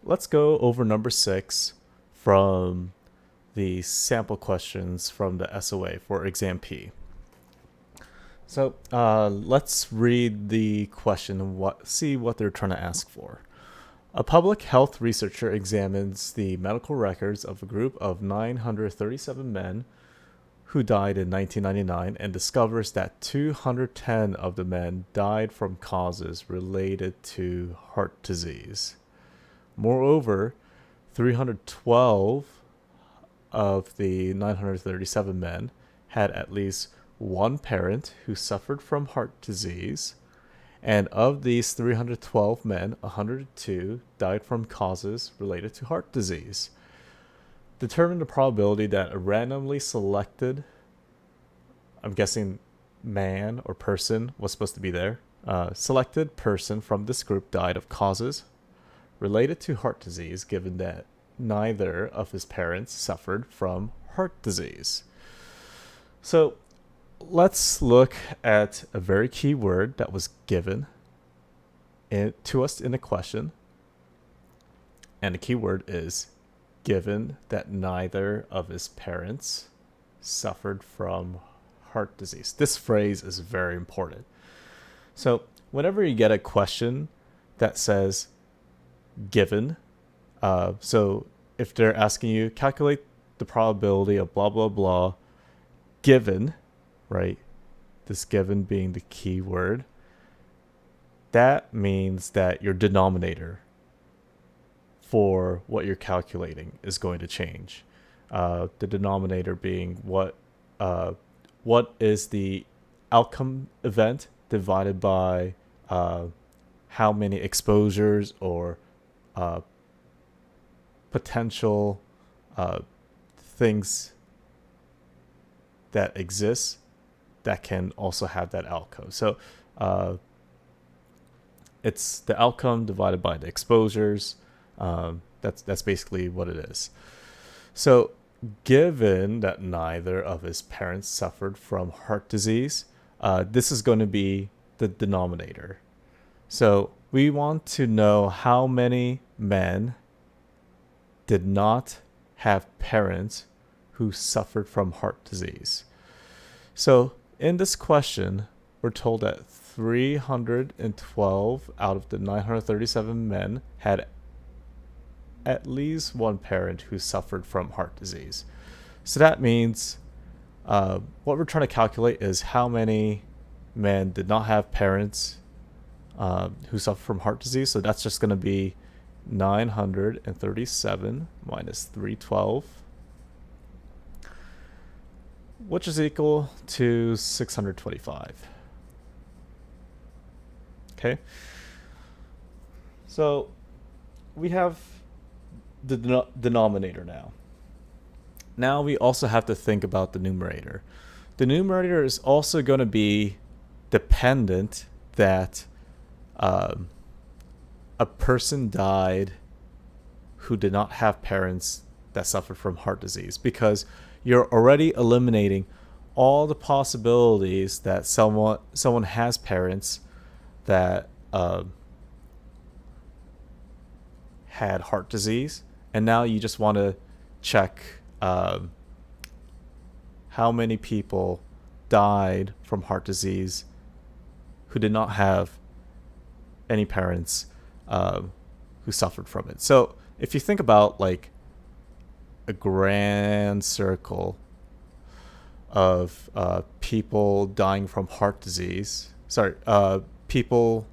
let's go over number 6 from the sample questions from the SOA for exam P. So let's read the question and see what they're trying to ask for. A public health researcher examines the medical records of a group of 937 men who died in 1999 and discovers that 210 of the men died from causes related to heart disease. Moreover, 312 of the 937 men had at least one parent who suffered from heart disease, and of these 312 men, 102 died from causes related to heart disease. Determine the probability that a randomly selected, I'm guessing man or person was supposed to be there, selected person from this group died of causes related to heart disease, given that neither of his parents suffered from heart disease. So let's look at a very key word that was given to us in a question. And the key word is given that neither of his parents suffered from heart disease. This phrase is very important. So whenever you get a question that says given, so if they're asking you calculate the probability of blah blah blah given, right, this given being the key word, that means that your denominator for what you're calculating is going to change. The denominator being what is the outcome event divided by how many exposures or potential things that exist that can also have that outcome. So it's the outcome divided by the exposures. That's basically what it is. So given that neither of his parents suffered from heart disease, this is going to be the denominator. So we want to know how many men did not have parents who suffered from heart disease. So in this question, we're told that 312 out of the 937 men had at least one parent who suffered from heart disease. So that means what we're trying to calculate is how many men did not have parents who suffer from heart disease. So that's just going to be 937 minus 312, which is equal to 625. Okay. So we have the denominator now. Now we also have to think about the numerator. The numerator is also going to be dependent that a person died who did not have parents that suffered from heart disease, because you're already eliminating all the possibilities that someone has parents that had heart disease, and now you just want to check how many people died from heart disease who did not have any parents who suffered from it. So if you think about like a grand circle of people dying from heart disease, people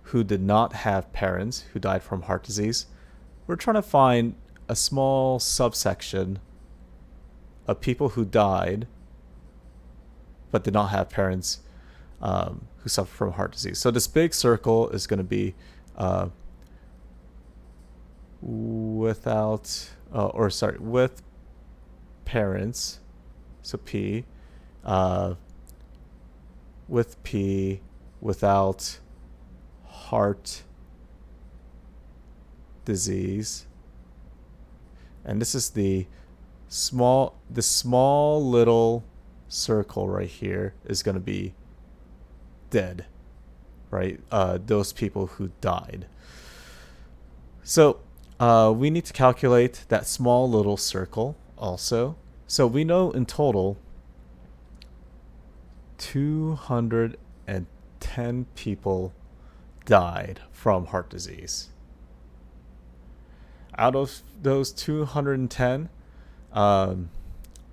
who did not have parents who died from heart disease, we're trying to find a small subsection of people who died but did not have parents who suffer from heart disease. So this big circle is going to be with parents, so P, with P, without heart disease, and this is the small little circle right here is going to be dead, right? Those people who died. So we need to calculate that small little circle also. So we know in total 210 people died from heart disease. Out of those 210,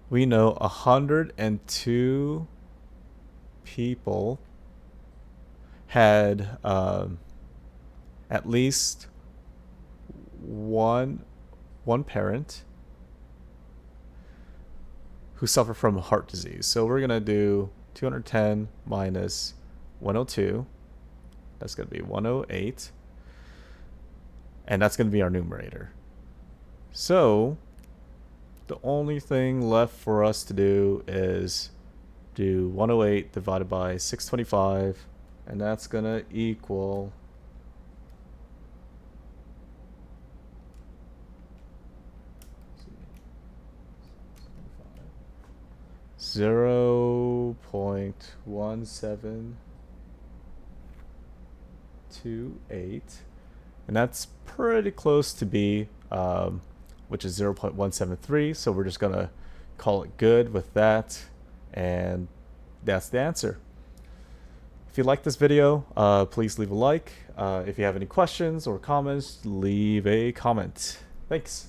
we know 102 people had at least one parent who suffer from heart disease. So we're going to do 210 minus 102. That's going to be 108. And that's going to be our numerator. So the only thing left for us to do is do 108 divided by 625. And that's going to equal 0.1728, and that's pretty close to B, which is 0.173. So we're just gonna call it good with that, and that's the answer. If you like this video, please leave a like. If you have any questions or comments, leave a comment. Thanks.